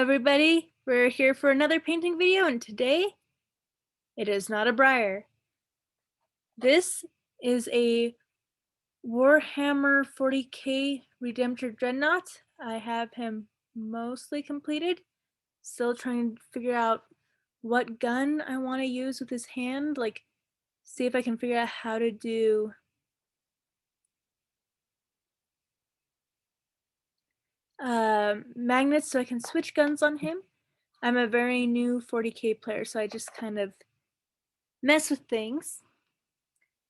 everybody, we're here for another painting video, and today it is not a briar. This is a Warhammer 40k Redemptor Dreadnaught. I have him mostly completed, still trying to figure out what gun I want to use with his hand, like see if I can figure out how to do magnets so I can switch guns on him. I'm a very new 40k player, so I just kind of mess with things.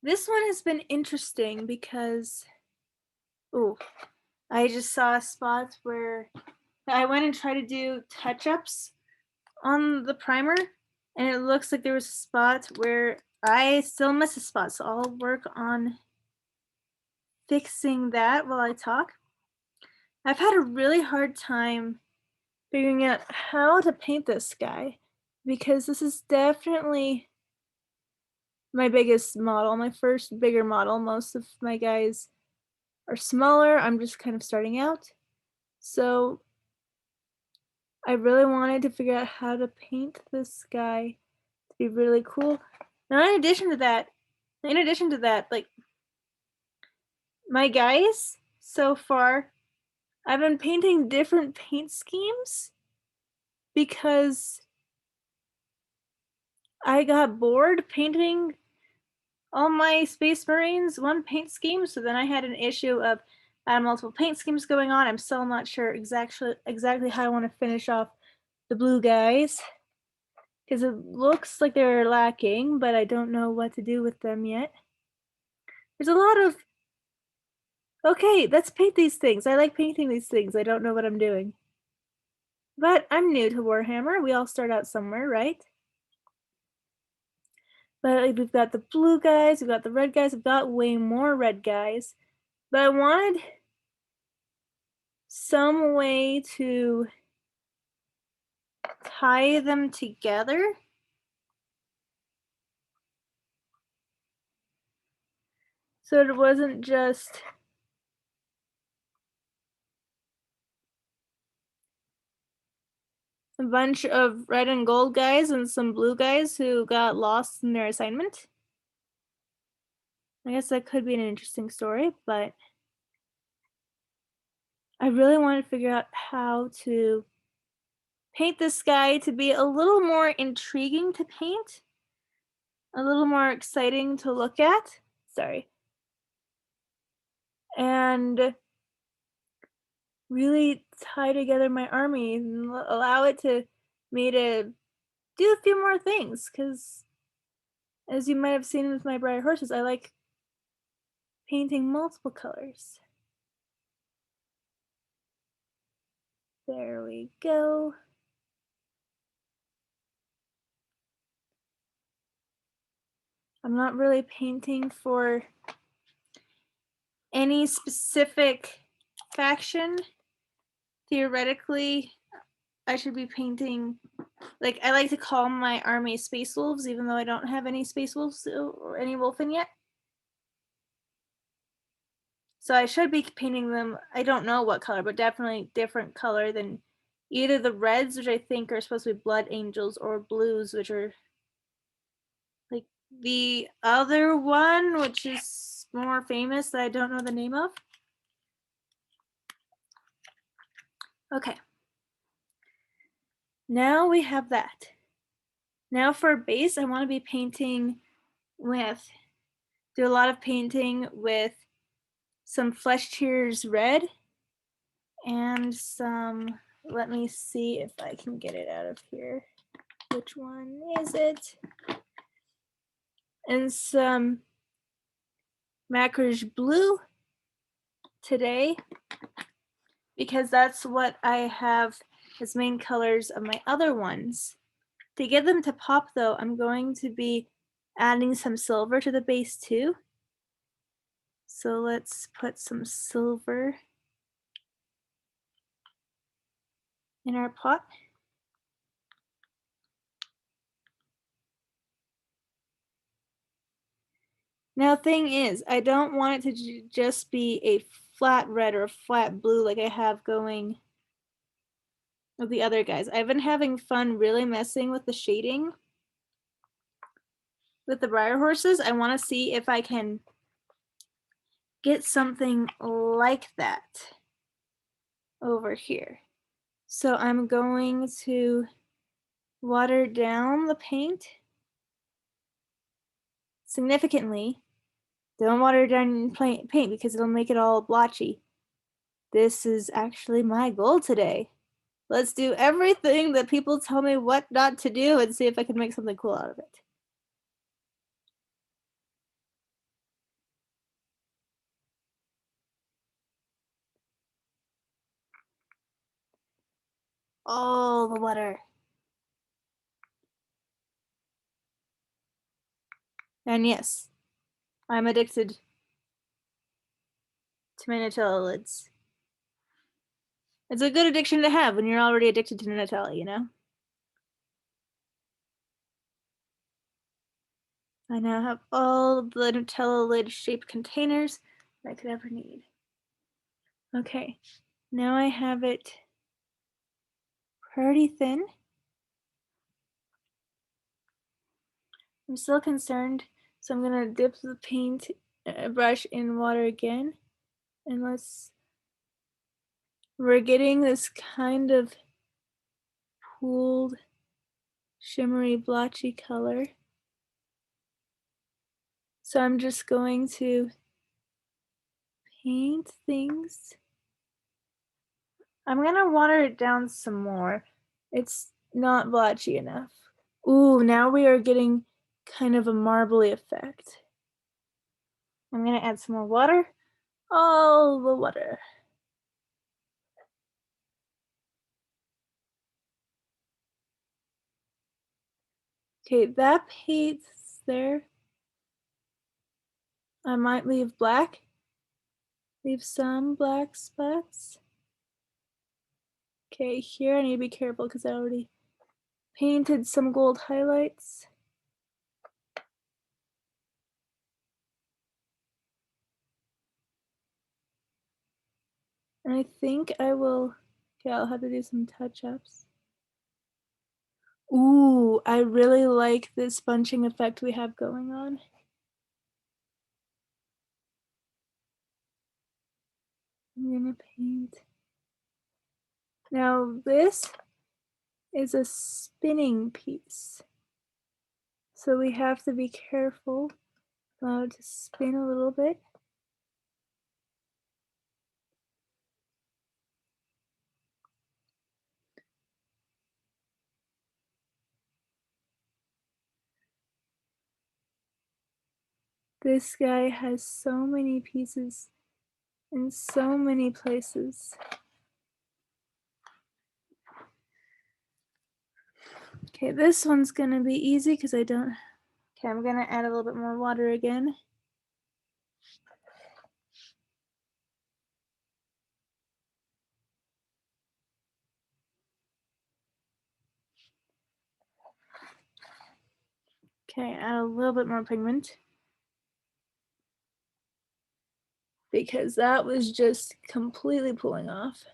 This one has been interesting because, I just saw spots where I went and tried to do touch-ups on the primer, and it looks like there was a spot where I still miss a spot, so I'll work on fixing that while I talk. I've had a really hard time figuring out how to paint this guy because this is definitely my biggest model, my first bigger model. Most of my guys are smaller. I'm just kind of starting out. So I really wanted to figure out how to paint this guy to be really cool. Now, in addition to that, like my guys so far, I've been painting different paint schemes because I got bored painting all my Space Marines one paint scheme. So then I had an issue of I had multiple paint schemes going on. I'm still not sure exactly how I want to finish off the blue guys because it looks like they're lacking, but I don't know what to do with them yet. There's a lot of, okay, let's paint these things. I like painting these things. I don't know what I'm doing. But I'm new to Warhammer. We all start out somewhere, right? But we've got the blue guys, we've got the red guys, we've got way more red guys. But I wanted some way to tie them together. So it wasn't just a bunch of red and gold guys and some blue guys who got lost in their assignment. I guess that could be an interesting story, but I really want to figure out how to paint this guy to be a little more intriguing to paint, a little more exciting to look at. Sorry. And really tie together my army and allow it to me to do a few more things, because as you might have seen with my briar horses, I like painting multiple colors. There we go. I'm not really painting for any specific faction. Theoretically, I should be painting, like, I like to call my army Space Wolves, even though I don't have any Space Wolves or any Wolfen yet. So I should be painting them, I don't know what color, but definitely different color than either the reds, which I think are supposed to be Blood Angels, or blues, which are like the other one, which is more famous that I don't know the name of. Okay. Now we have that. Now for a base, I want to be painting with, do a lot of painting with some Flesh Tears red and some, let me see if I can get it out of here. Which one is it? And some Macrage blue today, because that's what I have as main colors of my other ones. To get them to pop though, I'm going to be adding some silver to the base too. So let's put some silver in our pot. Now thing is, I don't want it to just be a flat red or a flat blue like I have going of the other guys. I've been having fun really messing with the shading with the briar horses. I want to see if I can get something like that over here. So I'm going to water down the paint significantly. Don't water down paint because it'll make it all blotchy. This is actually my goal today. Let's do everything that people tell me what not to do and see if I can make something cool out of it. All the water. And yes, I'm addicted to my Nutella lids. It's a good addiction to have when you're already addicted to Nutella, you know? I now have all the Nutella lid shaped containers that I could ever need. Okay, now I have it pretty thin. I'm still concerned, so I'm gonna dip the paint brush in water again, and we're getting this kind of pooled, shimmery, blotchy color. So I'm just going to paint things. I'm gonna water it down some more. It's not blotchy enough. Ooh, now we are getting kind of a marbly effect. I'm gonna add some more water. All the water. Okay, that paint's there. I might leave black. Leave some black spots. Okay, here I need to be careful because I already painted some gold highlights. And I think I will, okay, I'll have to do some touch-ups. Ooh, I really like this bunching effect we have going on. I'm gonna paint. Now this is a spinning piece. So we have to be careful. Allow it to spin a little bit. This guy has so many pieces in so many places. Okay, this one's gonna be easy because I don't. Okay, I'm gonna add a little bit more water again. Okay, add a little bit more pigment because that was just completely pulling off.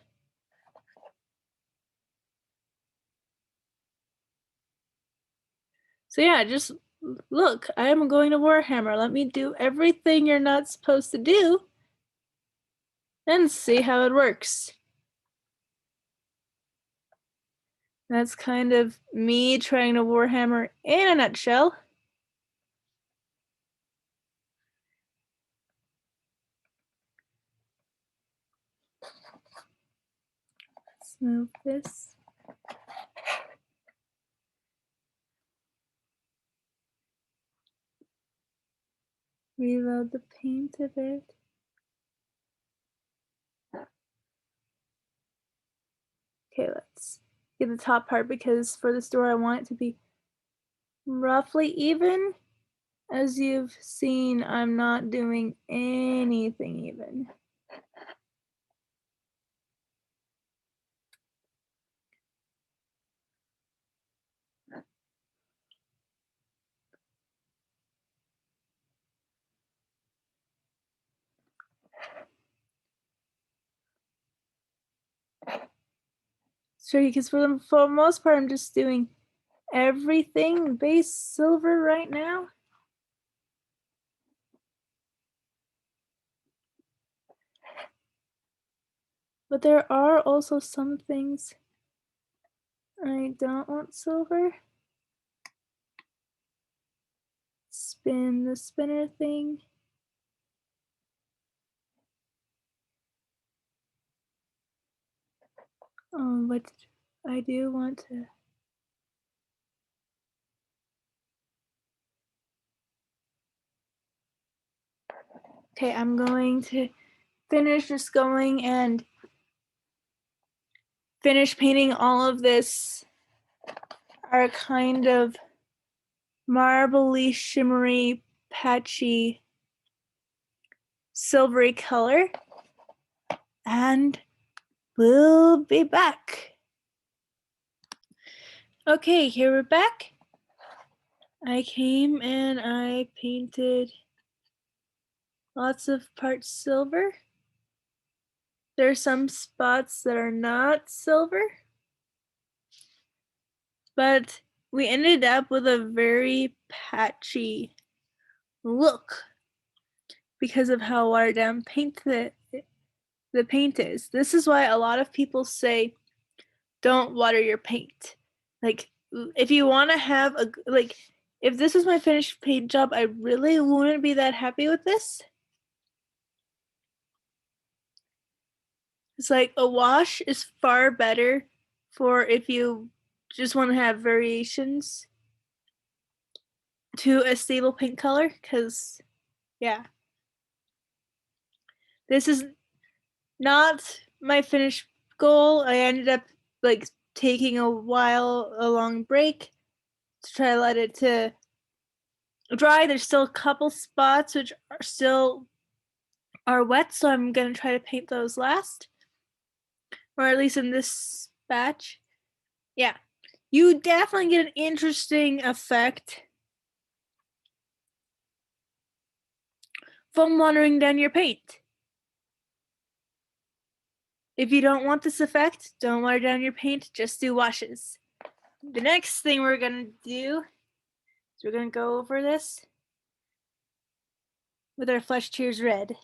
So yeah, just look, I am going to Warhammer. Let me do everything you're not supposed to do and see how it works. That's kind of me trying to Warhammer in a nutshell. Let's move this. Reload the paint a bit. Okay, let's get the top part because for this door I want it to be roughly even. As you've seen, I'm not doing anything even. Sure, because for the most part, I'm just doing everything base silver right now. But there are also some things I don't want silver. Spin the spinner thing. But I do want to. Okay, I'm going to finish just going and finish painting all of this our kind of marbly, shimmery, patchy, silvery color. And we'll be back. Okay, here we're back. I came and I painted lots of parts silver. There are some spots that are not silver, but we ended up with a very patchy look because of how watered down paint the paint is. This is why a lot of people say don't water your paint. Like if you want to have a like if this was my finished paint job, I really wouldn't be that happy with this. It's like a wash is far better for if you just want to have variations to a stable paint color, because yeah, this is not my finished goal. I ended up like taking a long break to try to let it to dry. There's still a couple spots which are still are wet, so I'm gonna try to paint those last, or at least in this batch. Yeah, you definitely get an interesting effect from watering down your paint. If you don't want this effect, don't water down your paint, just do washes. The next thing we're gonna do is we're gonna go over this with our Flesh Tears Red.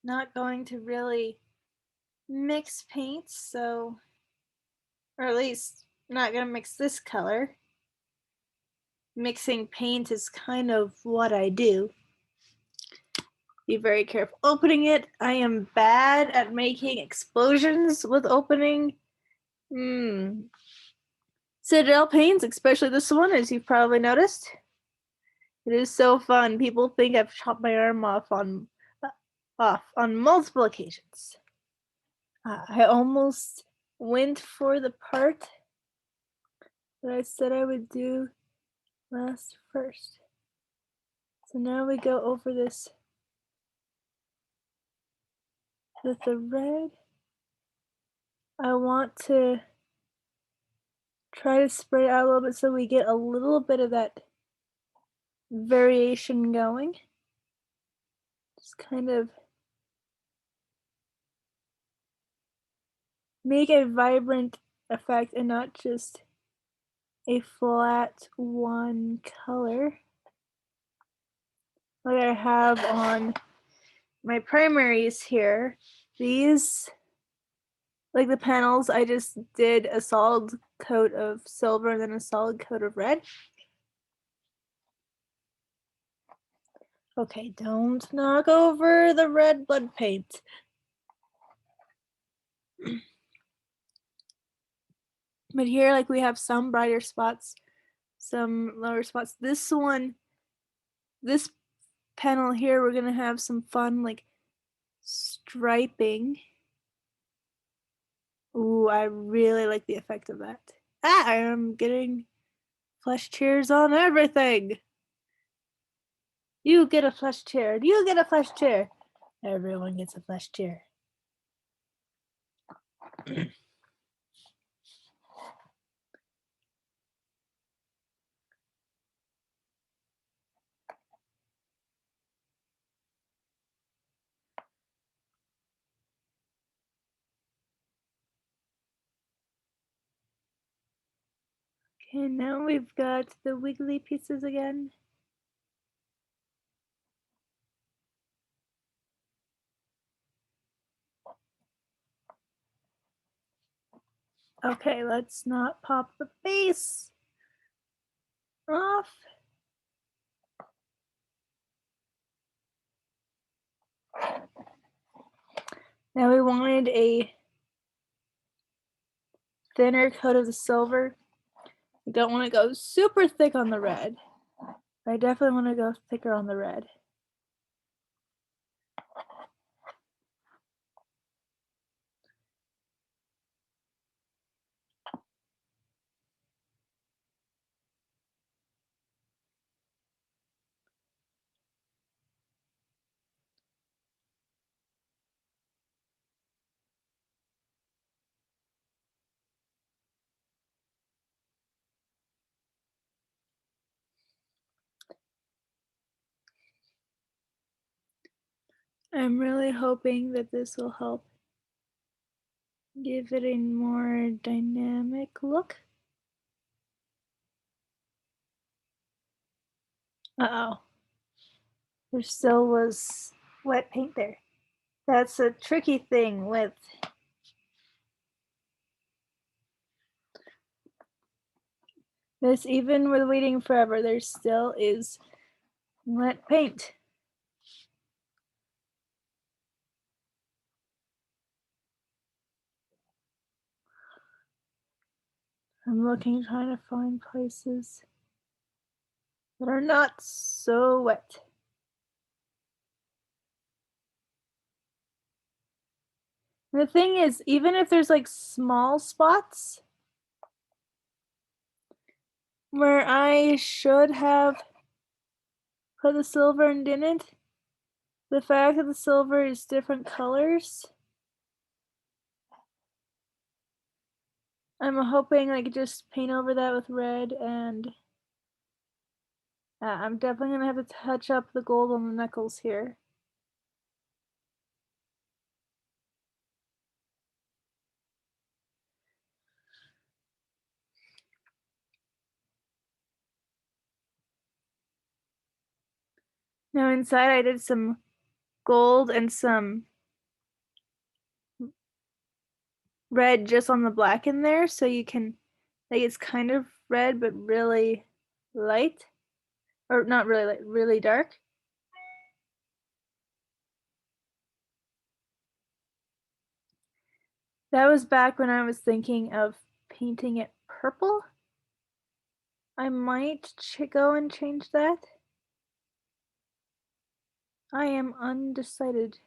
Not going to really mix paints, so, or at least not gonna mix this color. Mixing paint is kind of what I do. Be very careful opening it. I am bad at making explosions with opening Citadel paints, especially this one, as you've probably noticed. It is so fun. People think I've chopped my arm off on multiple occasions. I almost went for the part that I said I would do last first. So now we go over this with the red. I want to try to spread it out a little bit so we get a little bit of that variation going. Just kind of make a vibrant effect and not just a flat one color like I have on my primaries here. These, like the panels, I just did a solid coat of silver and then a solid coat of red. Okay, don't knock over the red blood paint. But here, like, we have some brighter spots, some lower spots. This one, this panel here, we're gonna have some fun, like, striping. Ooh, I really like the effect of that. I am getting flesh tears on everything. You get a flesh tear. You get a flesh tear. Everyone gets a flesh tear. Okay, now we've got the wiggly pieces again. Okay, let's not pop the face off. Now we wanted a thinner coat of the silver. We don't want to go super thick on the red. I definitely want to go thicker on the red. I'm really hoping that this will help give it a more dynamic look. Uh-oh. There still was wet paint there. That's a tricky thing with this. Even with waiting forever, there still is wet paint. I'm looking, trying to find places that are not so wet. And the thing is, even if there's like small spots where I should have put the silver and didn't, the fact that the silver is different colors, I'm hoping I could just paint over that with red, and I'm definitely gonna have to touch up the gold on the knuckles here. Now inside I did some gold and some red just on the black in there, so you can, like, it's kind of red but really light, or not really light, really dark. That was back when I was thinking of painting it purple. I might go and change that. I am undecided.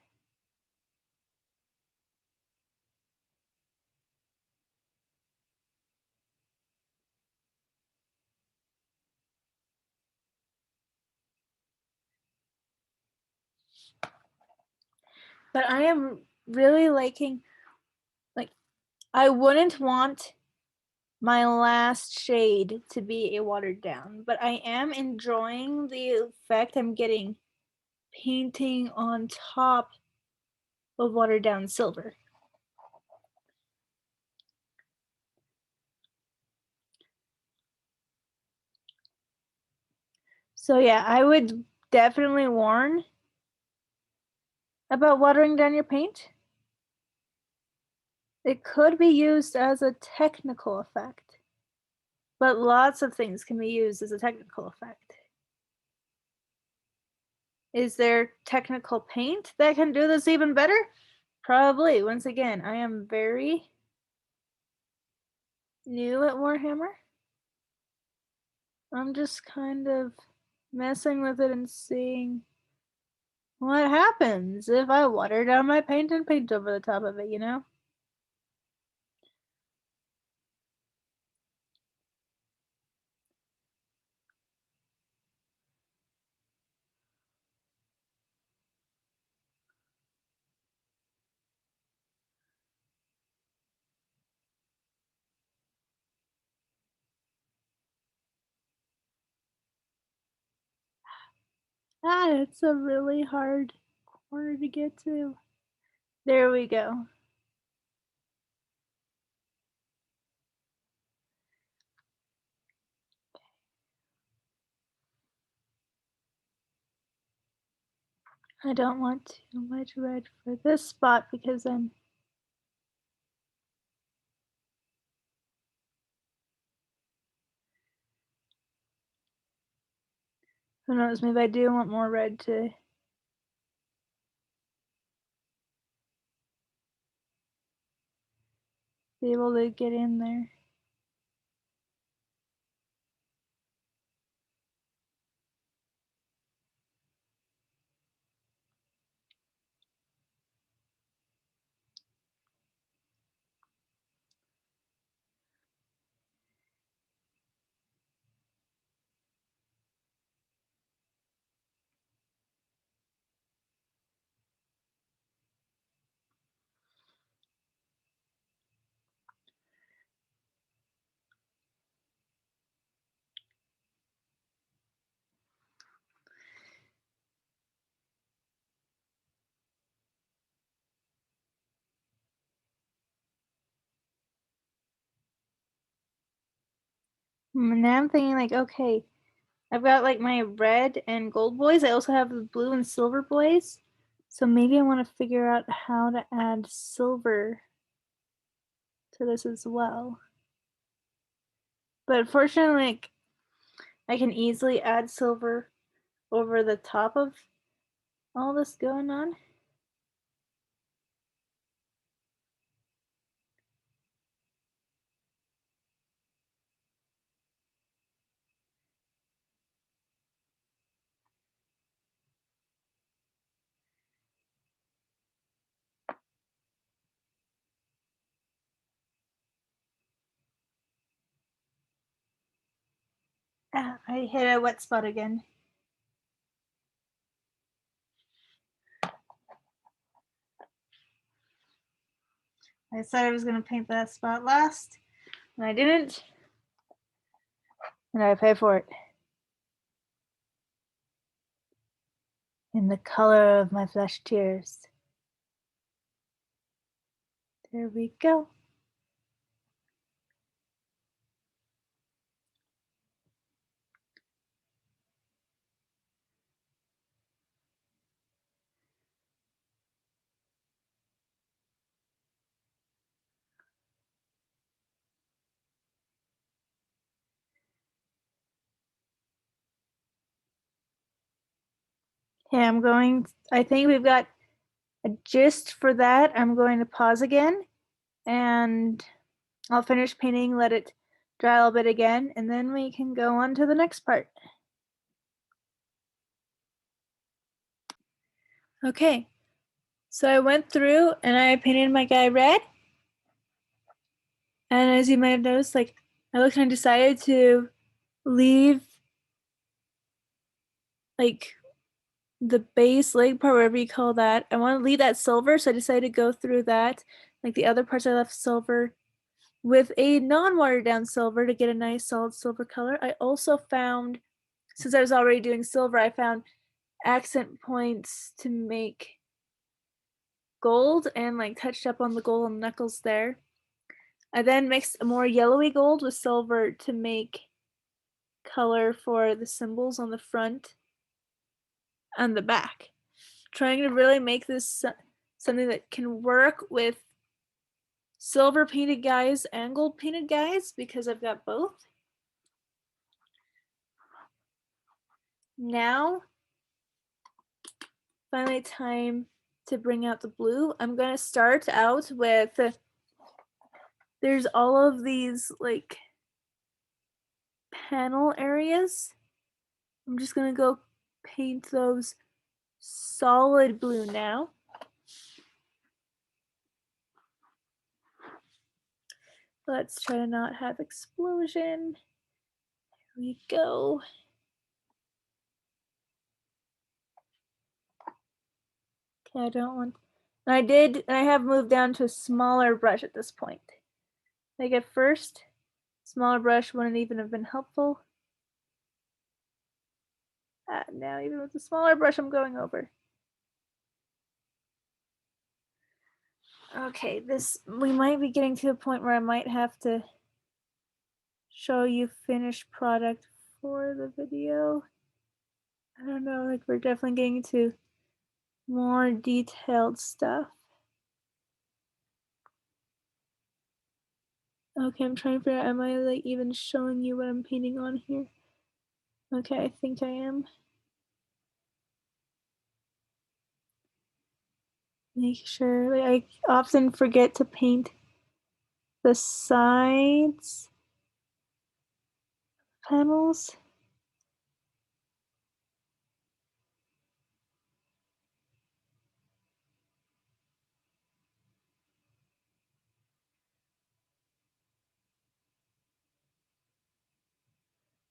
But I am really liking, like, I wouldn't want my last shade to be a watered down, but I am enjoying the effect I'm getting painting on top of watered down silver. So yeah, I would definitely warn about watering down your paint. It could be used as a technical effect, but lots of things can be used as a technical effect. Is there technical paint that can do this even better? Probably. Once again, I am very new at Warhammer. I'm just kind of messing with it and seeing what happens if I water down my paint and paint over the top of it, you know? Ah, it's a really hard corner to get to. There we go. I don't want too much red for this spot because then who knows, maybe I do want more red to be able to get in there. Now I'm thinking like, okay, I've got like my red and gold boys. I also have the blue and silver boys. So maybe I want to figure out how to add silver to this as well. But fortunately, like, I can easily add silver over the top of all this going on. Ah, I hit a wet spot again. I said I was going to paint that spot last, and I didn't. And I pay for it. In the color of my flesh tears. There we go. Okay, I think we've got a gist for that. I'm going to pause again and I'll finish painting, let it dry a little bit again, and then we can go on to the next part. Okay, so I went through and I painted my guy red. And as you might have noticed, like I looked and I decided to leave like the base leg part, whatever you call that. I want to leave that silver, so I decided to go through that. Like the other parts I left silver with a non-watered down silver to get a nice solid silver color. I also found, since I was already doing silver, I found accent points to make gold and like touched up on the golden knuckles there. I then mixed a more yellowy gold with silver to make color for the symbols on the front and the back. Trying to really make this something that can work with silver painted guys and gold painted guys because I've got both. Now, finally time to bring out the blue. I'm going to start out with, there's all of these like panel areas. I'm just going to go paint those solid blue now. Let's try to not have explosion. Here we go. Okay, I don't want, I have moved down to a smaller brush at this point. Like at first, smaller brush wouldn't even have been helpful. Now even with the smaller brush, I'm going over. Okay, we might be getting to a point where I might have to show you finished product for the video. I don't know, like we're definitely getting to more detailed stuff. Okay, I'm trying to figure out, am I like even showing you what I'm painting on here? Okay, I think I am. Make sure, like, I often forget to paint the sides panels.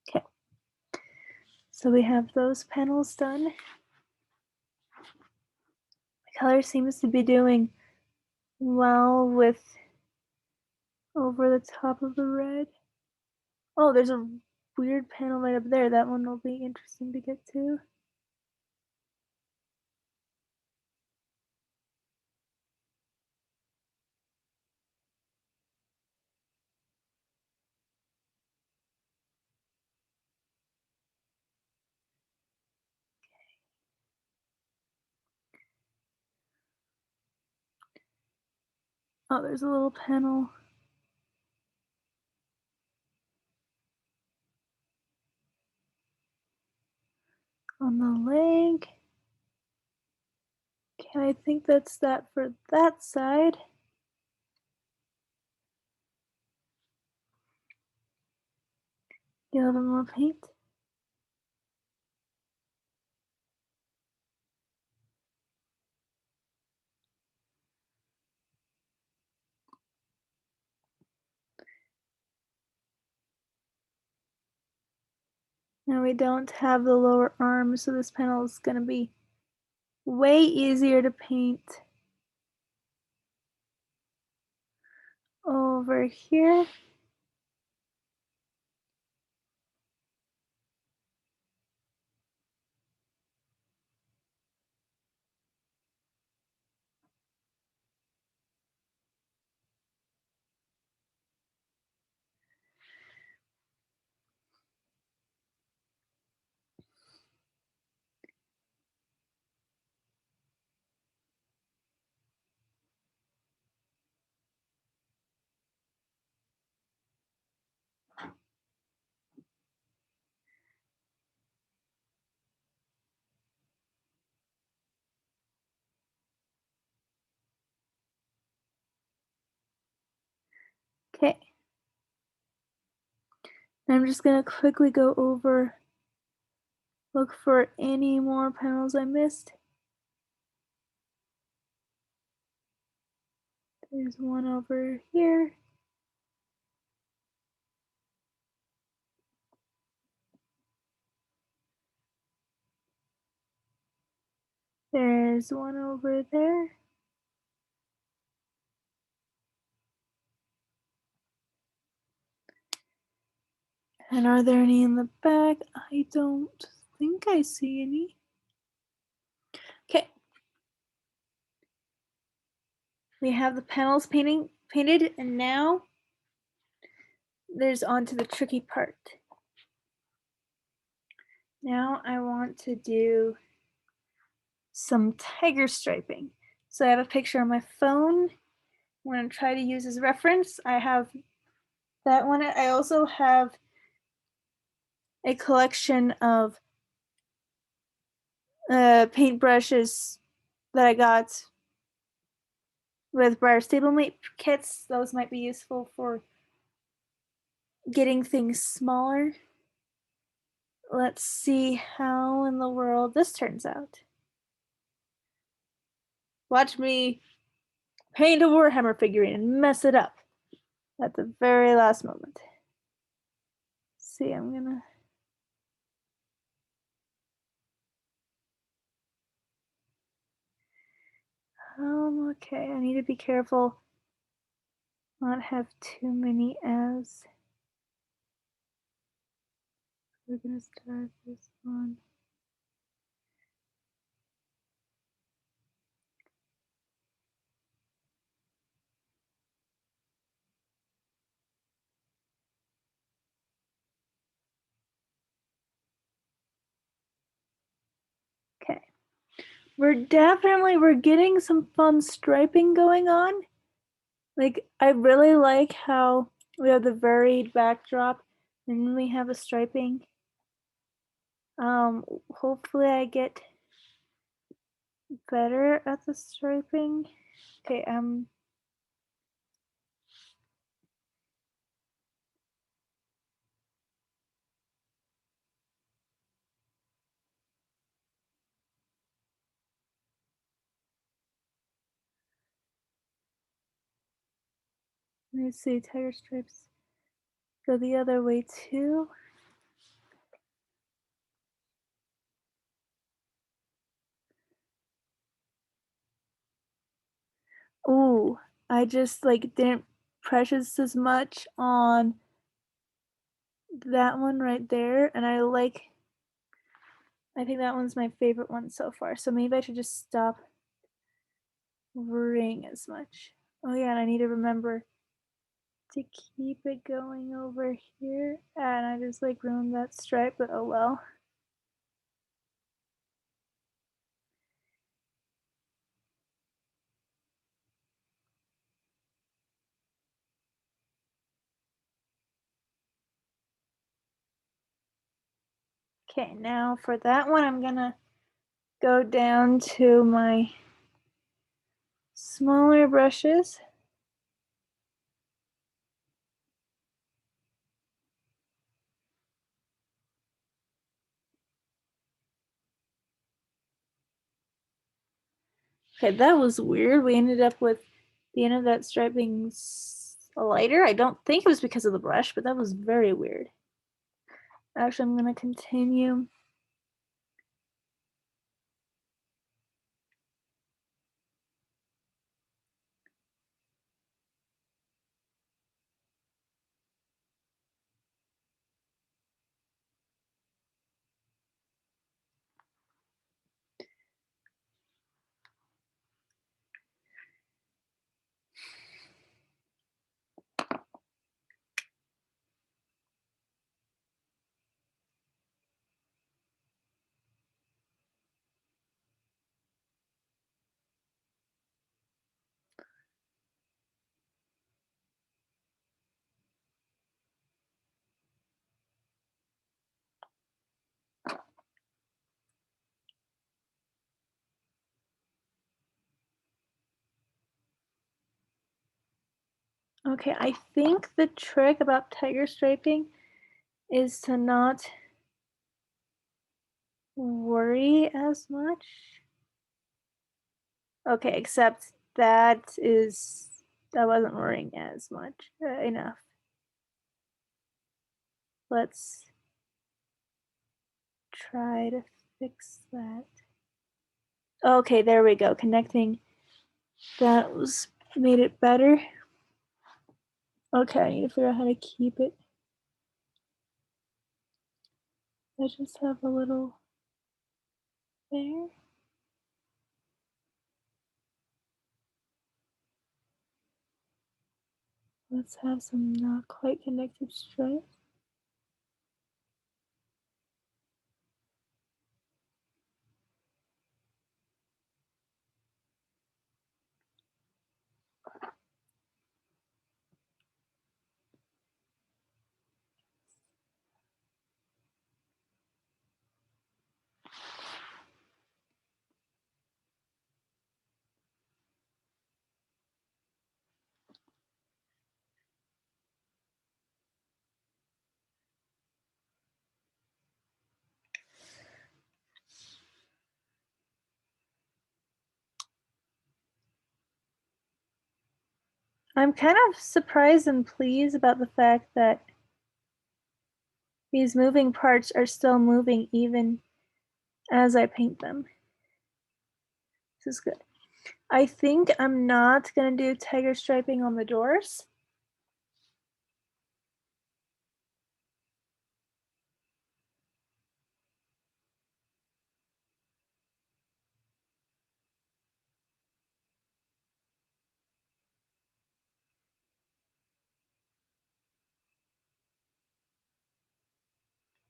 Okay, so we have those panels done. The color seems to be doing well with over the top of the red. Oh, there's a weird panel right up there. That one will be interesting to get to. Oh, there's a little panel on the leg. Okay, I think that's that for that side. Get a little more paint. Now we don't have the lower arm, so this panel is going to be way easier to paint over here. Okay. I'm just going to quickly go over, look for any more panels I missed. There's one over here. There's one over there. And are there any in the back? I don't think I see any. Okay. We have the panels painted, and now there's on to the tricky part. Now I want to do some tiger striping. So I have a picture on my phone. I'm going to try to use as reference. I have that one. I also have a collection of paintbrushes that I got with Briar Stablemate kits. Those might be useful for getting things smaller. Let's see how in the world this turns out. Watch me paint a Warhammer figurine and mess it up at the very last moment. See, I'm gonna. Okay, I need to be careful not have too many as. We're gonna start this one. Okay, we're getting some fun striping going on. Like, I really like how we have the varied backdrop and then we have a striping. Hopefully I get better at the striping. Okay, let's see, tiger stripes go the other way too. Ooh, I just like didn't precious as much on that one right there, and I think that one's my favorite one so far. So maybe I should just stop worrying as much. Oh yeah, and I need to remember to keep it going over here. And I just like ruined that stripe, but oh well. Okay, now for that one, I'm gonna go down to my smaller brushes. Okay, that was weird. We ended up with the end of that stripe being lighter. I don't think it was because of the brush, but that was very weird. Actually, I'm gonna continue. Okay, I think the trick about tiger striping is to not worry as much. Okay, except that wasn't worrying as much enough. Let's try to fix that. Okay, there we go. Connecting that was made it better. Okay, I need to figure out how to keep it. I just have a little there. Let's have some not quite connected stripes. I'm kind of surprised and pleased about the fact that these moving parts are still moving even as I paint them. This is good. I think I'm not gonna do tiger striping on the doors.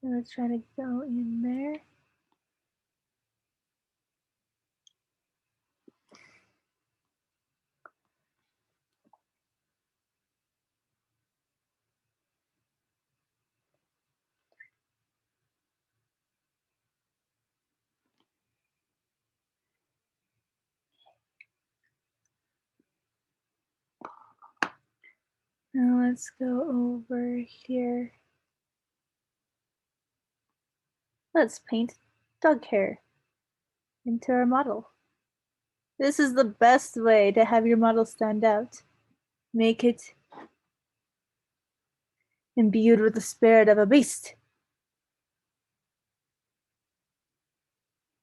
I'm gonna try to go in there. Now let's go over here. Let's paint dog hair into our model. This is the best way to have your model stand out. Make it imbued with the spirit of a beast.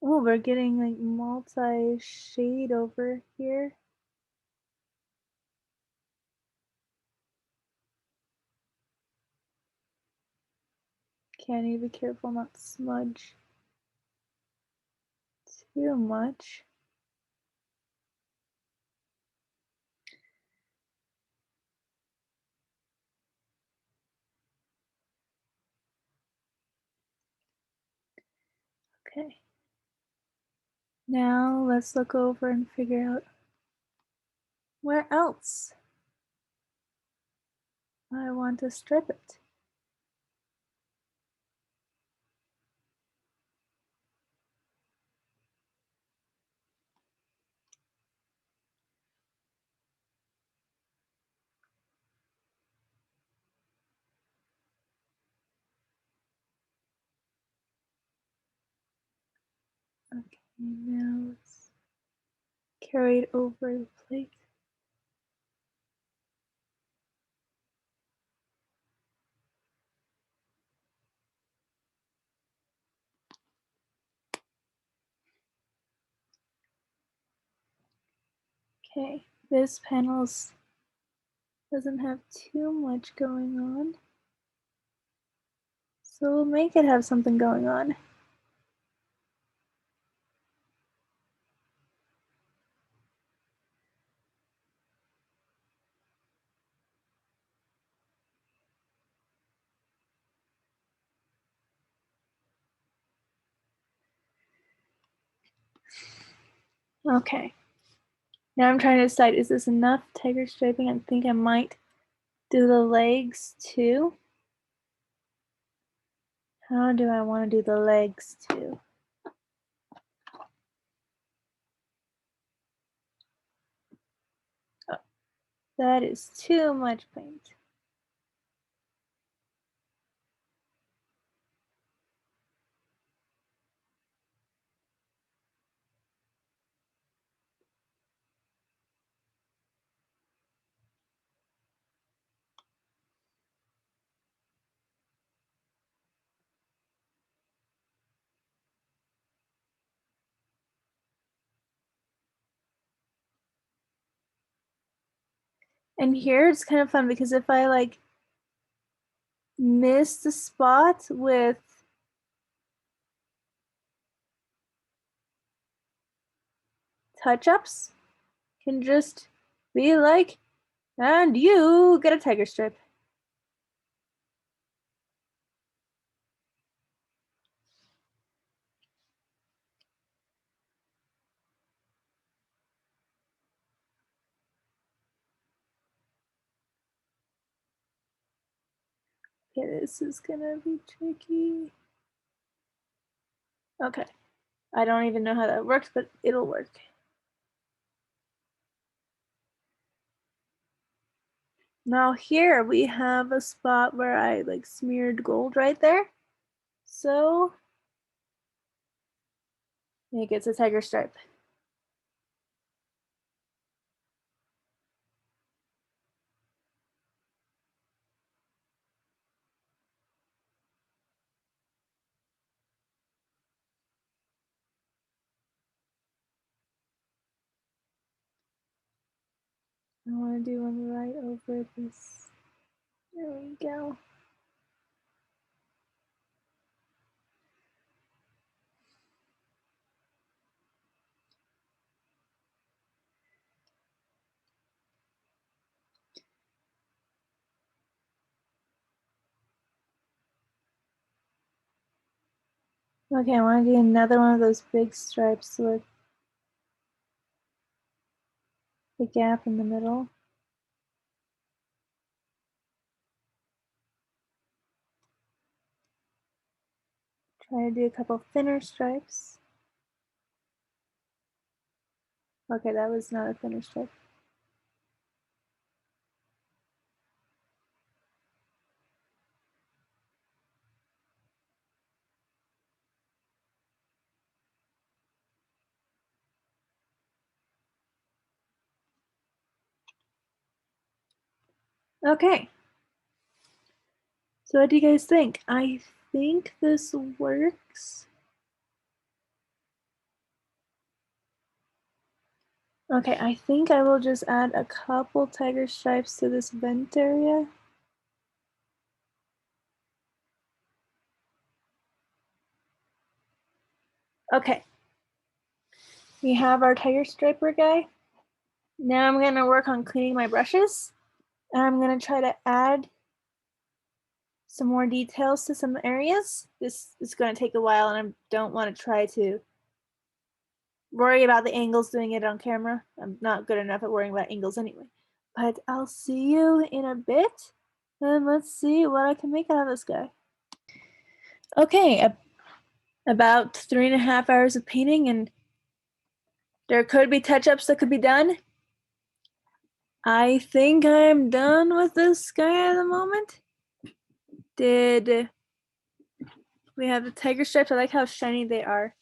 Oh, we're getting like multi-shade over here. Okay, I need to be careful not to smudge too much. Okay. Now let's look over and figure out where else I want to strip it. Okay, now let's carry it over the plate. Okay, this panel doesn't have too much going on, so we'll make it have something going on. Okay. Now I'm trying to decide, is this enough tiger striping? I think I might do the legs too. How do I want to do the legs too? Oh, that is too much paint. And here it's kind of fun because if I like miss the spot with touch-ups, can just be like, and you get a tiger strip. Okay, this is gonna be tricky. Okay, I don't even know how that works, but it'll work. Now here we have a spot where I like smeared gold right there. So it gets a tiger stripe. I want to do one right over this. There we go. Okay, I want to do another one of those big stripes with the gap in the middle. Try to do a couple thinner stripes. Okay, that was not a thinner stripe. Okay. So what do you guys think? I think this works. Okay, I think I will just add a couple tiger stripes to this vent area. Okay. We have our tiger striper guy. Now I'm gonna work on cleaning my brushes. And I'm gonna try to add some more details to some areas. This is gonna take a while and I don't wanna try to worry about the angles doing it on camera. I'm not good enough at worrying about angles anyway. But I'll see you in a bit, and let's see what I can make out of this guy. Okay, about 3.5 hours of painting, and there could be touch-ups that could be done. I think I'm done with this guy at the moment. Did we have the tiger stripes? I like how shiny they are.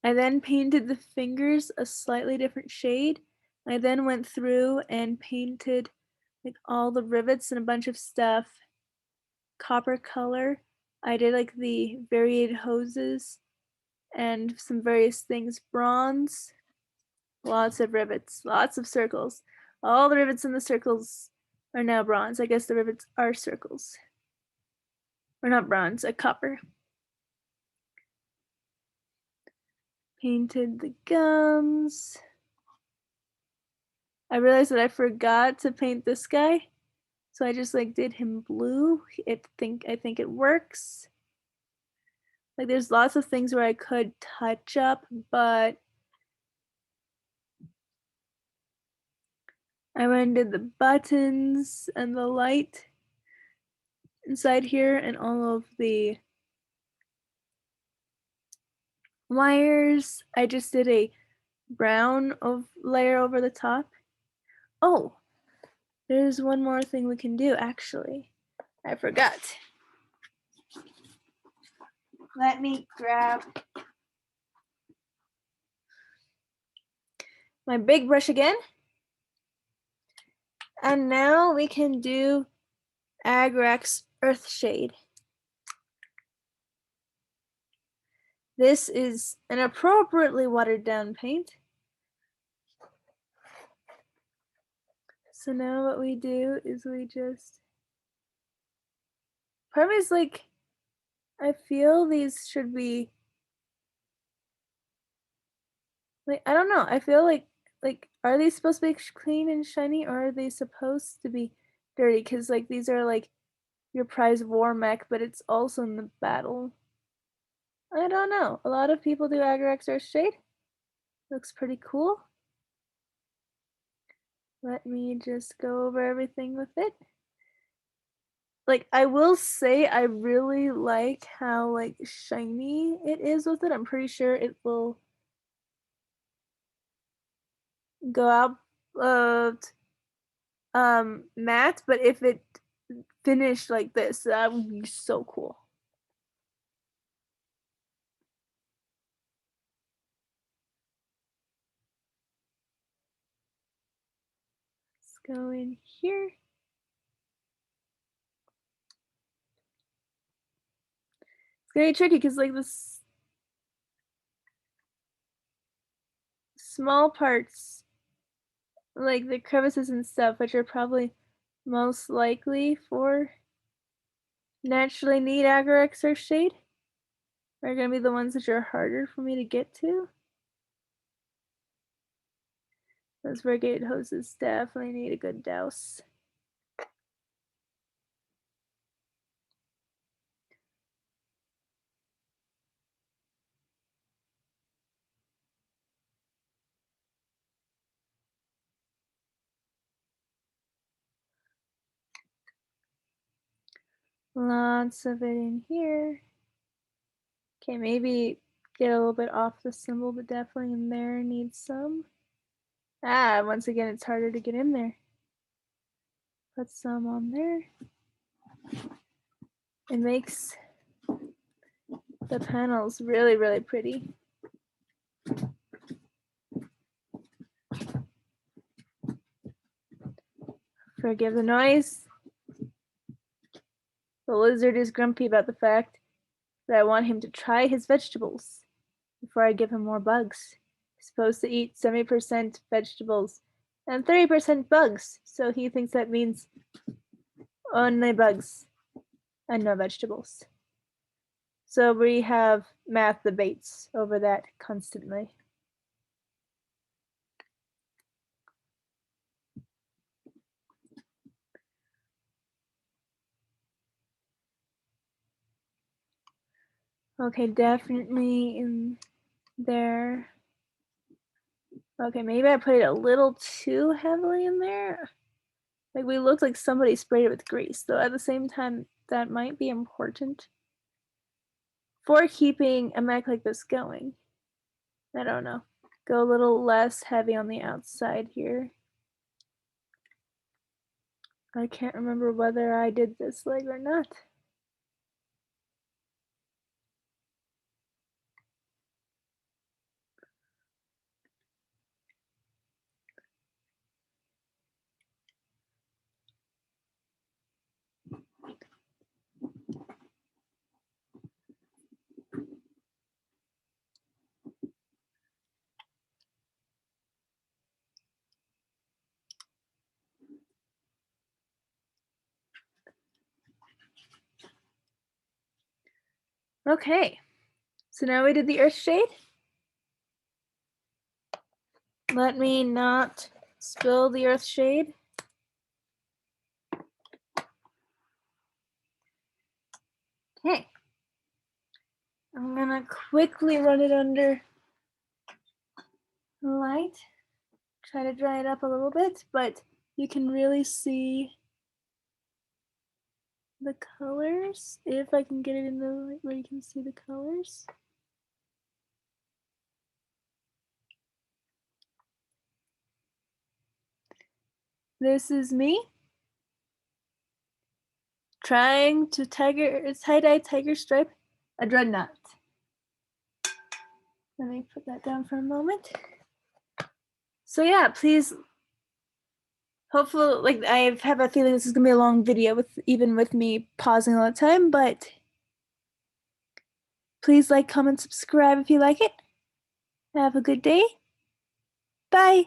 I then painted the fingers a slightly different shade. I then went through and painted like all the rivets and a bunch of stuff copper color. I did like the varied hoses and some various things bronze. Lots of rivets, lots of circles. All the rivets in the circles are now bronze. I guess the rivets are circles. Or not bronze, a copper. Painted the gums. I realized that I forgot to paint this guy. So I just like did him blue. I think it works. Like there's lots of things where I could touch up, but I went and did the buttons and the light inside here and all of the wires. I just did a brown layer over the top. Oh, there's one more thing we can do actually. I forgot. Let me grab my big brush again. And now we can do Agrax Earthshade. This is an appropriately watered down paint. So now what we do is we just, part of me is like, I feel these should be, like, I don't know, I feel like, are these supposed to be clean and shiny or are they supposed to be dirty? Because like these are like your prize war mech, but it's also in the battle. I don't know. A lot of people do Agrax Earthshade. Looks pretty cool. Let me just go over everything with it. Like, I will say I really like how like shiny it is with it. I'm pretty sure it will go out matte, but if it finished like this, that would be so cool. Let's go in here. It's gonna be tricky because like this small parts, like the crevices and stuff, which are probably most likely for naturally neat Agrax Earthshade, are gonna be the ones that are harder for me to get to. Those variegate hoses definitely need a good douse. Lots of it in here. Okay, maybe get a little bit off the symbol, but definitely in there needs some. Ah, once again, it's harder to get in there. Put some on there. It makes the panels really, really pretty. Forgive the noise. The lizard is grumpy about the fact that I want him to try his vegetables before I give him more bugs. He's supposed to eat 70% vegetables and 30% bugs, so he thinks that means only bugs and no vegetables. So we have math debates over that constantly. Okay, definitely in there. Okay, maybe I put it a little too heavily in there. Like we looked like somebody sprayed it with grease, though at the same time, that might be important for keeping a mech like this going. I don't know. Go a little less heavy on the outside here. I can't remember whether I did this leg or not. Okay, so now we did the earth shade. Let me not spill the earth shade. Okay, I'm gonna quickly run it under the light. Try to dry it up a little bit, but you can really see the colors. If I can get it in the light where you can see the colors. This is me trying to tie-dye tiger stripe a Dreadnaught. Let me put that down for a moment. So yeah, please, hopefully, like I have a feeling this is gonna be a long video even with me pausing all the time, but please like, comment, subscribe if you like it. Have a good day. Bye.